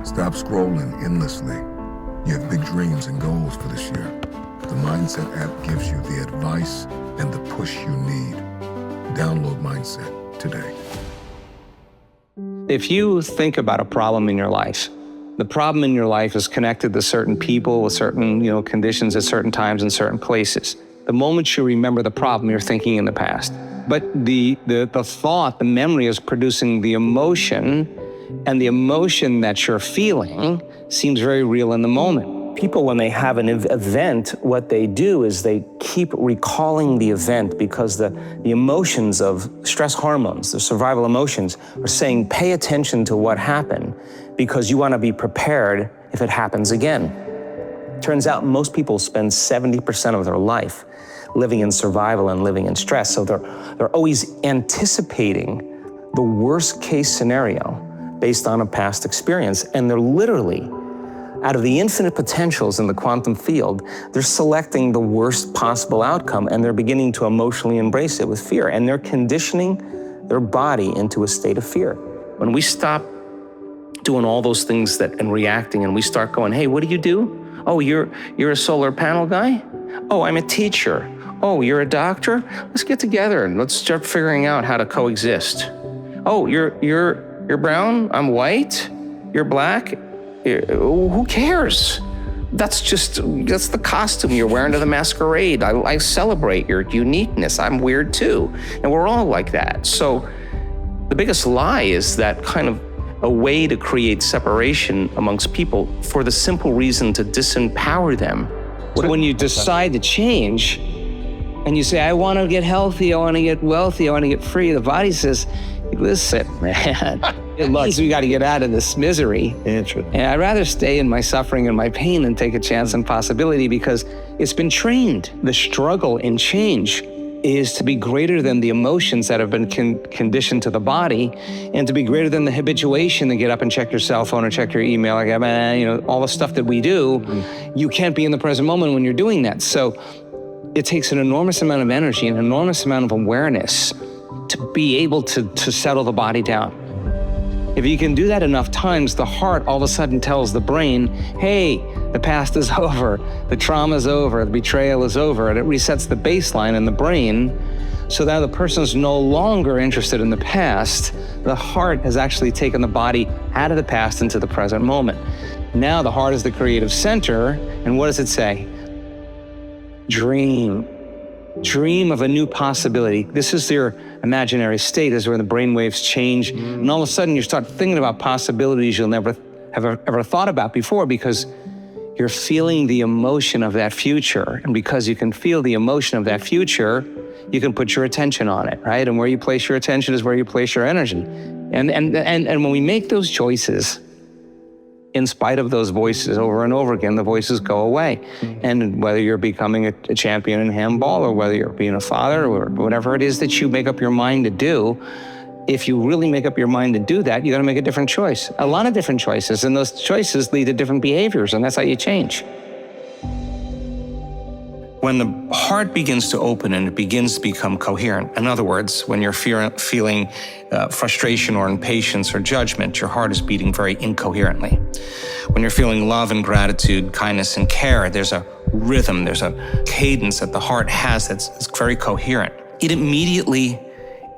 Stop scrolling endlessly. You have big dreams and goals for this year. The Mindset app gives you the advice and the push you need. Download Mindset today. If you think about a problem in your life, the problem in your life is connected to certain people with certain, conditions at certain times in certain places. The moment you remember the problem, you're thinking in the past. But the thought, the memory is producing the emotion, and the emotion that you're feeling seems very real in the moment. People, when they have an event, what they do is they keep recalling the event because the emotions of stress hormones, the survival emotions, are saying, pay attention to what happened because you want to be prepared if it happens again. Turns out most people spend 70% of their life living in survival and living in stress. So they're always anticipating the worst case scenario based on a past experience. And they're literally, out of the infinite potentials in the quantum field, they're selecting the worst possible outcome, and they're beginning to emotionally embrace it with fear. And they're conditioning their body into a state of fear. When we stop doing all those things and reacting, and we start going, hey, what do you do? Oh, you're a solar panel guy? Oh, I'm a teacher. Oh, you're a doctor? Let's get together and let's start figuring out how to coexist. Oh, you're brown, I'm white, you're black. Who cares? That's the costume you're wearing to the masquerade. I celebrate your uniqueness. I'm weird too. And we're all like that. So the biggest lie is that kind of a way to create separation amongst people for the simple reason to disempower them. When you decide to change and you say, I want to get healthy, I want to get wealthy, I want to get free, the body says, listen, man, we got to get out of this misery. And I'd rather stay in my suffering and my pain than take a chance on possibility because it's been trained. The struggle in change is to be greater than the emotions that have been conditioned to the body, and to be greater than the habituation to get up and check your cell phone or check your email, all the stuff that we do. You can't be in the present moment when you're doing that. So it takes an enormous amount of energy, an enormous amount of awareness to be able to settle the body down. If you can do that enough times, the heart all of a sudden tells the brain, hey, the past is over, the trauma is over, the betrayal is over, and it resets the baseline in the brain so that the person is no longer interested in the past. The heart has actually taken the body out of the past into the present moment. Now the heart is the creative center, and what does it say? Dream. Dream of a new possibility. This is your imaginary state, is where the brainwaves change. And all of a sudden you start thinking about possibilities you'll never have ever thought about before because you're feeling the emotion of that future. And because you can feel the emotion of that future, you can put your attention on it, right? And where you place your attention is where you place your energy. And when we make those choices, in spite of those voices over and over again, the voices go away. And whether you're becoming a champion in handball or whether you're being a father or whatever it is that you make up your mind to do, if you really make up your mind to do that, you gotta make a different choice. A lot of different choices, and those choices lead to different behaviors, and that's how you change. When the heart begins to open and it begins to become coherent, in other words, when you're feeling frustration or impatience or judgment, your heart is beating very incoherently. When you're feeling love and gratitude, kindness and care, there's a rhythm, there's a cadence that the heart has that's very coherent. It immediately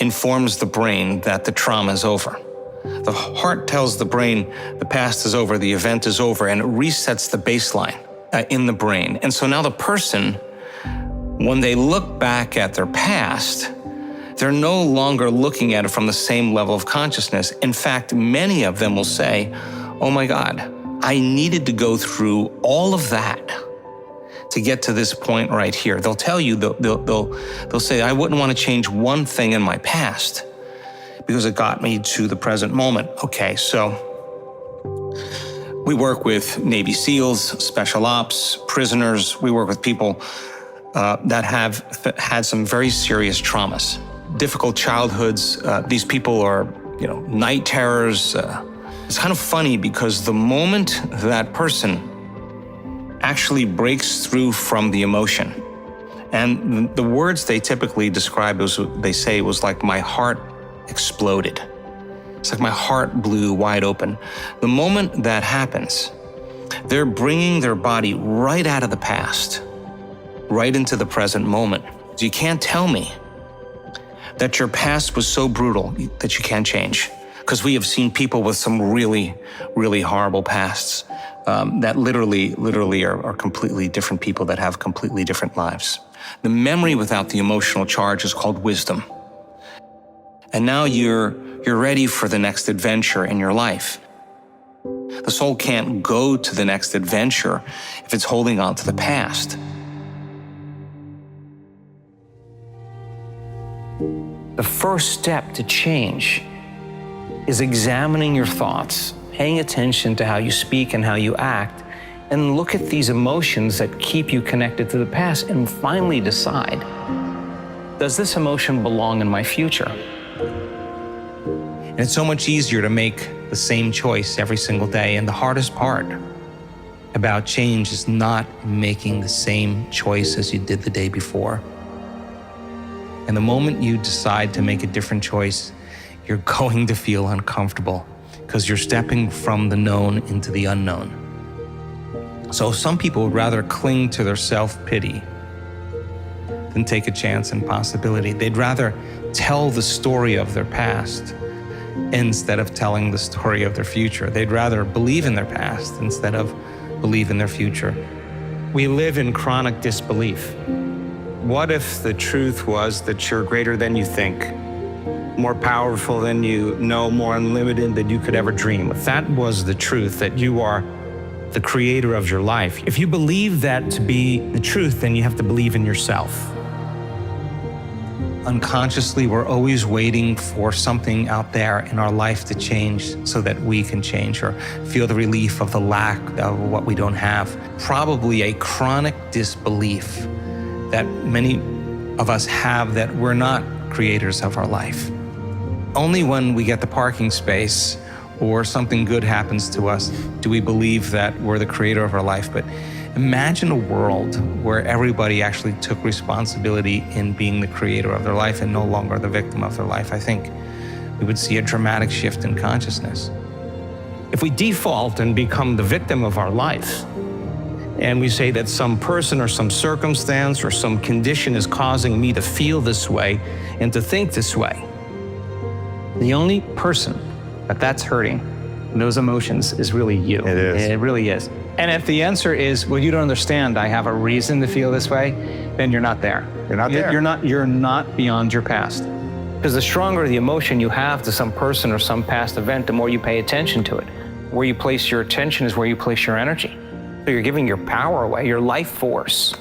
informs the brain that the trauma is over. The heart tells the brain the past is over, the event is over, and it resets the baseline in the brain. And so now the person, when they look back at their past, they're no longer looking at it from the same level of consciousness. In fact, many of them will say, oh my God, I needed to go through all of that to get to this point right here. They'll tell you, they'll say, I wouldn't want to change one thing in my past because it got me to the present moment. Okay, so we work with Navy SEALs, special ops, prisoners. We work with people that have had some very serious traumas, difficult childhoods. These people are, night terrors. It's kind of funny because the moment that person actually breaks through from the emotion, and the words they typically describe, they say it was like my heart exploded. It's like my heart blew wide open. The moment that happens, they're bringing their body right out of the past, right into the present moment. You can't tell me that your past was so brutal that you can't change. Because we have seen people with some really, really horrible pasts that literally are completely different people that have completely different lives. The memory without the emotional charge is called wisdom. And now you're ready for the next adventure in your life. The soul can't go to the next adventure if it's holding on to the past. The first step to change is examining your thoughts, paying attention to how you speak and how you act, and look at these emotions that keep you connected to the past and finally decide, does this emotion belong in my future? And it's so much easier to make the same choice every single day, and the hardest part about change is not making the same choice as you did the day before. And the moment you decide to make a different choice, you're going to feel uncomfortable because you're stepping from the known into the unknown. So some people would rather cling to their self-pity than take a chance and possibility. They'd rather tell the story of their past instead of telling the story of their future. They'd rather believe in their past instead of believe in their future. We live in chronic disbelief. What if the truth was that you're greater than you think, more powerful than you know, more unlimited than you could ever dream? If that was the truth, that you are the creator of your life, if you believe that to be the truth, then you have to believe in yourself. Unconsciously, we're always waiting for something out there in our life to change so that we can change or feel the relief of the lack of what we don't have. Probably a chronic disbelief that many of us have that we're not creators of our life. Only when we get the parking space or something good happens to us do we believe that we're the creator of our life. But imagine a world where everybody actually took responsibility in being the creator of their life and no longer the victim of their life. I think we would see a dramatic shift in consciousness. If we default and become the victim of our life, and we say that some person or some circumstance or some condition is causing me to feel this way and to think this way, the only person that's hurting those emotions is really you. It is. It really is. And if the answer is, well, you don't understand, I have a reason to feel this way, then you're not there. You're not there. You're not beyond your past. Because the stronger the emotion you have to some person or some past event, the more you pay attention to it. Where you place your attention is where you place your energy. So you're giving your power away, your life force.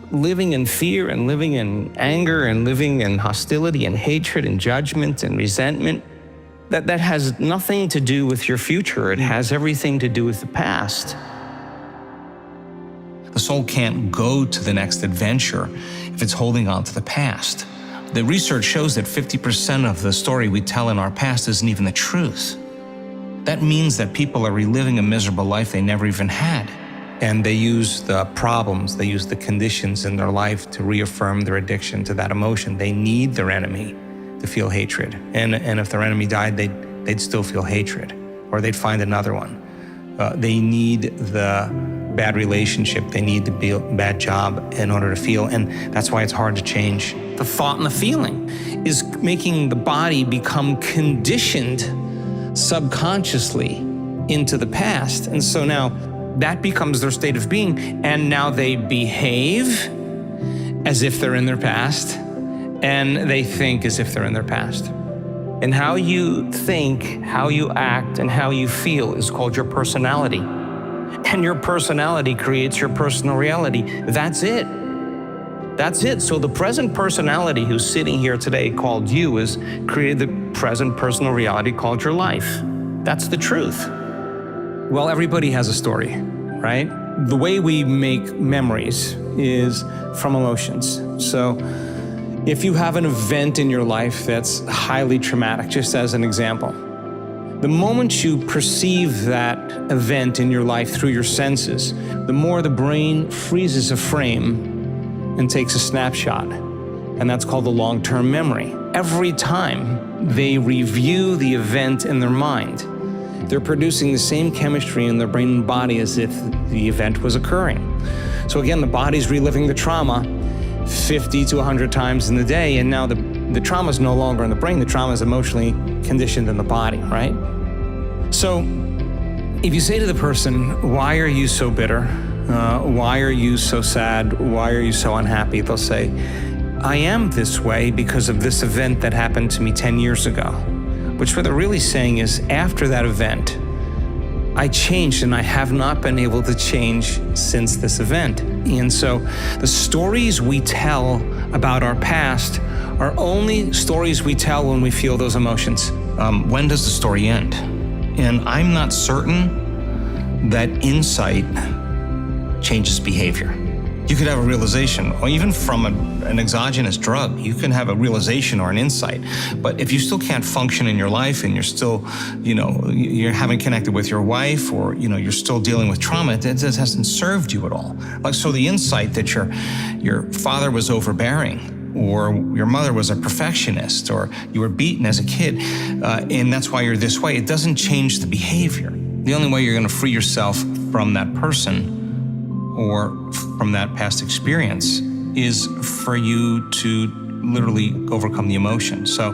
Living in fear and living in anger and living in hostility and hatred and judgment and resentment, that has nothing to do with your future. It has everything to do with the past. The soul can't go to the next adventure if it's holding on to the past. The research shows that 50% of the story we tell in our past isn't even the truth. That means that people are reliving a miserable life they never even had. And they use the problems, they use the conditions in their life to reaffirm their addiction to that emotion. They need their enemy to feel hatred. And if their enemy died, they'd still feel hatred, or they'd find another one. They need the bad relationship, they need the bad job in order to feel, and that's why it's hard to change. The thought and the feeling is making the body become conditioned subconsciously into the past. And so now that becomes their state of being, and now they behave as if they're in their past, and they think as if they're in their past. And how you think, how you act, and how you feel is called your personality. And your personality creates your personal reality. That's it. That's it. So the present personality who's sitting here today called you has created the present personal reality called your life. That's the truth. Well, everybody has a story, right? The way we make memories is from emotions. So if you have an event in your life that's highly traumatic, just as an example, the moment you perceive that event in your life through your senses, the more the brain freezes a frame and takes a snapshot. And that's called the long-term memory. Every time they review the event in their mind. They're producing the same chemistry in their brain and body as if the event was occurring. So again, the body's reliving the trauma 50 to 100 times in the day, and now the trauma is no longer in the brain, the trauma is emotionally conditioned in the body, right? So if you say to the person, why are you so bitter? Why are you so sad? Why are you so unhappy? They'll say, I am this way because of this event that happened to me 10 years ago. Which what they're really saying is, after that event, I changed and I have not been able to change since this event. And so the stories we tell about our past are only stories we tell when we feel those emotions. When does the story end? And I'm not certain that insight changes behavior. You could have a realization, or even from an exogenous drug, you can have a realization or an insight. But if you still can't function in your life and you're still, you haven't connected with your wife, or, you're still dealing with trauma, it hasn't served you at all. Like, so the insight that your father was overbearing, or your mother was a perfectionist, or you were beaten as a kid, and that's why you're this way, it doesn't change the behavior. The only way you're going to free yourself from that person or from that past experience is for you to literally overcome the emotion. So,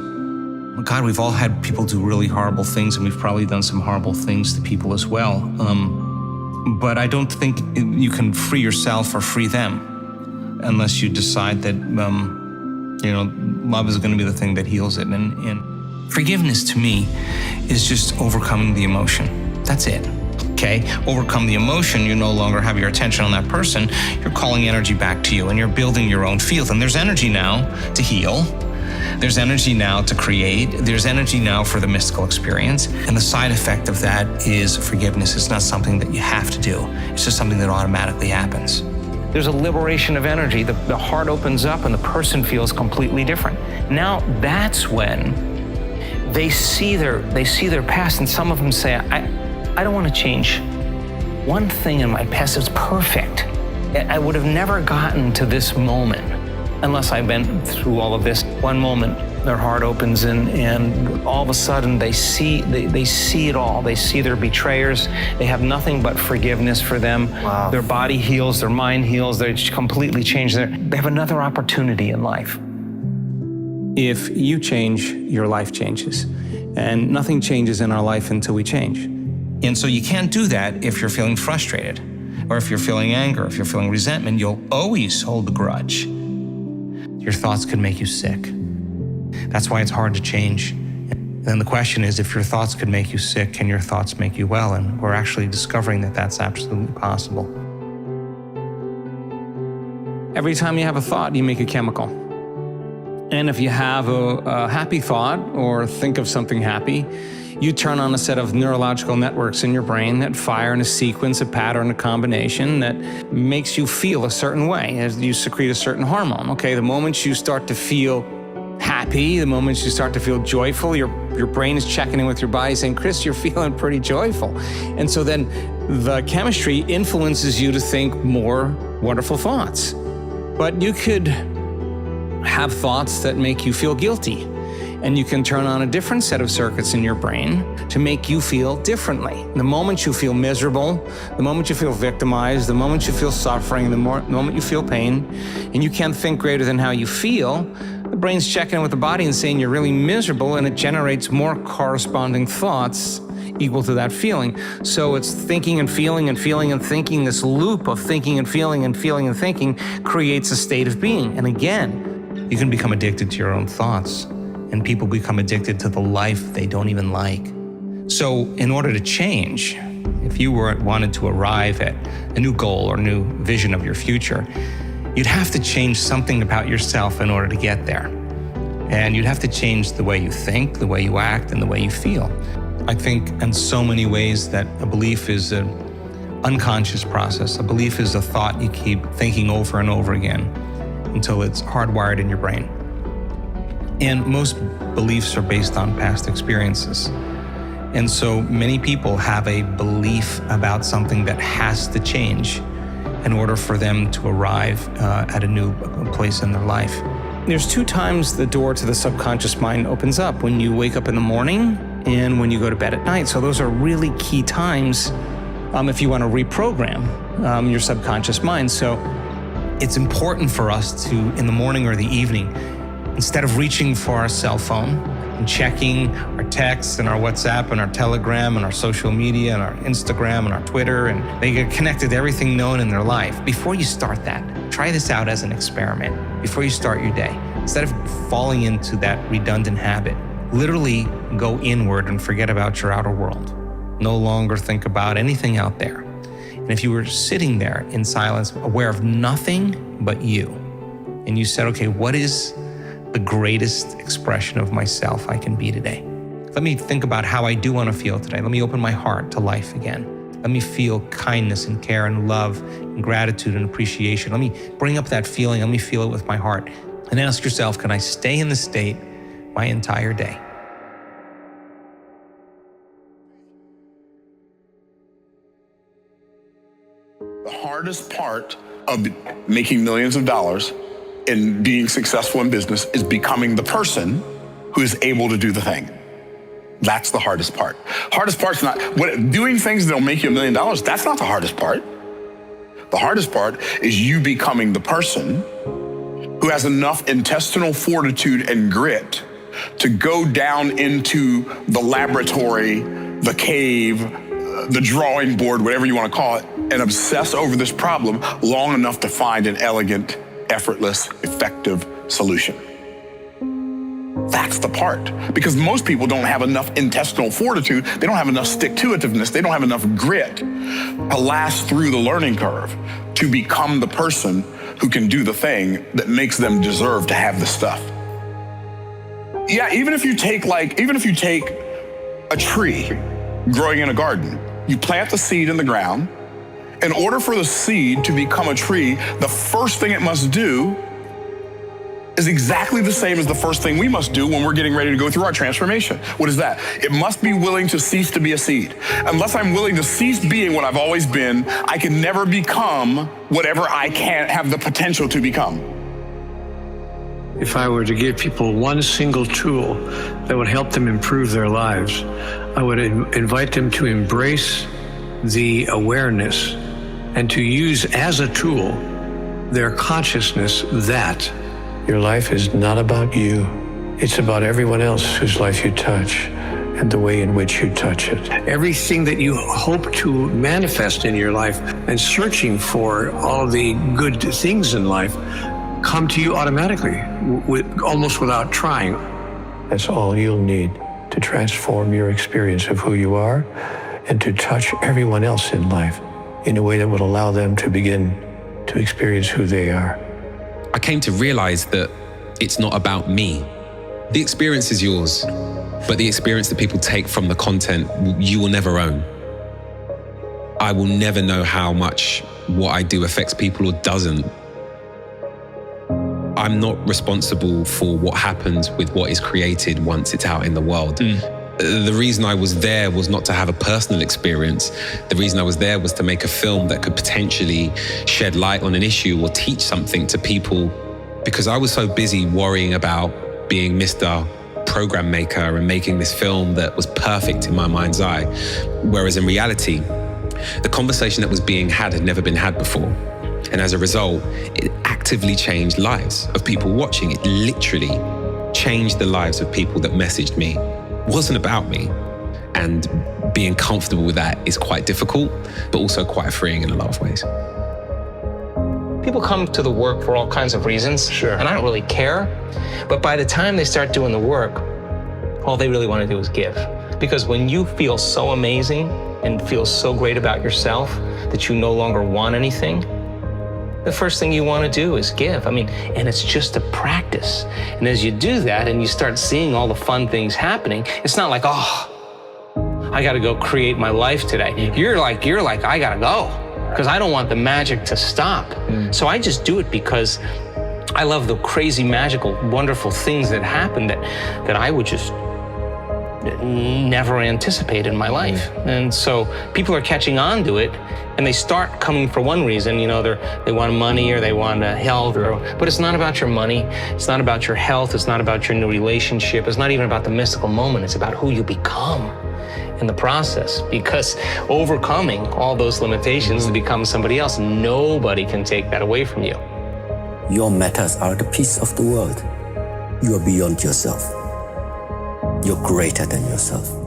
God, we've all had people do really horrible things, and we've probably done some horrible things to people as well. But I don't think you can free yourself or free them unless you decide that, love is going to be the thing that heals it. And forgiveness to me is just overcoming the emotion. That's it. Okay, overcome the emotion, you no longer have your attention on that person, you're calling energy back to you and you're building your own field. And there's energy now to heal, there's energy now to create, there's energy now for the mystical experience. And the side effect of that is forgiveness. It's not something that you have to do, it's just something that automatically happens. There's a liberation of energy, the heart opens up and the person feels completely different. Now that's when they see their past, and some of them say, I don't want to change one thing in my past. It's perfect. I would have never gotten to this moment unless I've been through all of this. One moment, their heart opens and all of a sudden they see it all. They see their betrayers. They have nothing but forgiveness for them. Wow. Their body heals, their mind heals, they completely change. They have another opportunity in life. If you change, your life changes. And nothing changes in our life until we change. And so you can't do that if you're feeling frustrated, or if you're feeling anger, if you're feeling resentment. You'll always hold a grudge. Your thoughts can make you sick. That's why it's hard to change. And then the question is, if your thoughts could make you sick, can your thoughts make you well? And we're actually discovering that that's absolutely possible. Every time you have a thought, you make a chemical. And if you have a happy thought or think of something happy, you turn on a set of neurological networks in your brain that fire in a sequence, a pattern, a combination that makes you feel a certain way as you secrete a certain hormone. Okay, the moment you start to feel happy, the moment you start to feel joyful, your brain is checking in with your body saying, Chris, you're feeling pretty joyful. And so then the chemistry influences you to think more wonderful thoughts. But you could have thoughts that make you feel guilty. And you can turn on a different set of circuits in your brain to make you feel differently. The moment you feel miserable, the moment you feel victimized, the moment you feel suffering, the moment you feel pain, and you can't think greater than how you feel, the brain's checking in with the body and saying you're really miserable, and it generates more corresponding thoughts equal to that feeling. So it's thinking and feeling and feeling and thinking. This loop of thinking and feeling and feeling and thinking creates a state of being. And again, you can become addicted to your own thoughts. And people become addicted to the life they don't even like. So in order to change, if you wanted to arrive at a new goal or new vision of your future, you'd have to change something about yourself in order to get there. And you'd have to change the way you think, the way you act, and the way you feel. I think in so many ways that a belief is an unconscious process. A belief is a thought you keep thinking over and over again until it's hardwired in your brain. And most beliefs are based on past experiences. And so many people have a belief about something that has to change in order for them to arrive at a new place in their life. There's 2 times the door to the subconscious mind opens up: when you wake up in the morning and when you go to bed at night. So those are really key times if you want to reprogram your subconscious mind. So it's important for us to, in the morning or the evening, instead of reaching for our cell phone and checking our texts and our WhatsApp and our Telegram and our social media and our Instagram and our Twitter, and they get connected to everything known in their life. Before you start that, try this out as an experiment. Before you start your day, instead of falling into that redundant habit, literally go inward and forget about your outer world. No longer think about anything out there. And if you were sitting there in silence, aware of nothing but you, and you said, okay, what is the greatest expression of myself I can be today? Let me think about how I do want to feel today. Let me open my heart to life again. Let me feel kindness and care and love and gratitude and appreciation. Let me bring up that feeling. Let me feel it with my heart. And ask yourself, can I stay in this state my entire day? The hardest part of making millions of dollars and being successful in business is becoming the person who is able to do the thing. That's the hardest part. Hardest part's not doing things that'll make you $1 million. That's not the hardest part. The hardest part is you becoming the person who has enough intestinal fortitude and grit to go down into the laboratory, the cave, the drawing board, whatever you want to call it, and obsess over this problem long enough to find an elegant, effortless, effective solution. That's the part. Because most people don't have enough intestinal fortitude, they don't have enough stick-to-itiveness, they don't have enough grit to last through the learning curve to become the person who can do the thing that makes them deserve to have the stuff. Yeah, even if you take a tree growing in a garden, you plant the seed in the ground. In order for the seed to become a tree, the first thing it must do is exactly the same as the first thing we must do when we're getting ready to go through our transformation. What is that? It must be willing to cease to be a seed. Unless I'm willing to cease being what I've always been, I can never become whatever I can't have the potential to become. If I were to give people one single tool that would help them improve their lives, I would invite them to embrace the awareness and to use as a tool their consciousness that your life is not about you. It's about everyone else whose life you touch and the way in which you touch it. Everything that you hope to manifest in your life and searching for all the good things in life come to you automatically, almost without trying. That's all you'll need to transform your experience of who you are and to touch everyone else in life in a way that would allow them to begin to experience who they are. I came to realize that it's not about me. The experience is yours, but the experience that people take from the content, you will never own. I will never know how much what I do affects people or doesn't. I'm not responsible for what happens with what is created once it's out in the world. The reason I was there was not to have a personal experience. The reason I was there was to make a film that could potentially shed light on an issue or teach something to people, because I was so busy worrying about being Mr. Program Maker and making this film that was perfect in my mind's eye. Whereas in reality, the conversation that was being had never been had before. And as a result, it actively changed lives of people watching. It literally changed the lives of people that messaged me. It wasn't about me. And being comfortable with that is quite difficult, but also quite freeing in a lot of ways. People come to the work for all kinds of reasons, and I don't really care. But by the time they start doing the work, all they really want to do is give. Because when you feel so amazing and feel so great about yourself that you no longer want anything, the first thing you want to do is give. And it's just a practice. And as you do that and you start seeing all the fun things happening, it's not like, oh, I got to go create my life today. You're like, I got to go because I don't want the magic to stop. So I just do it because I love the crazy, magical, wonderful things that happen that I would just never anticipated in my life. And so people are catching on to it, and they start coming for one reason, they want money or they want health, but it's not about your money, it's not about your health, it's not about your new relationship, it's not even about the mystical moment, it's about who you become in the process. Because overcoming all those limitations to become somebody else, nobody can take that away from you. Your matters are the peace of the world. You are beyond yourself. You're greater than yourself.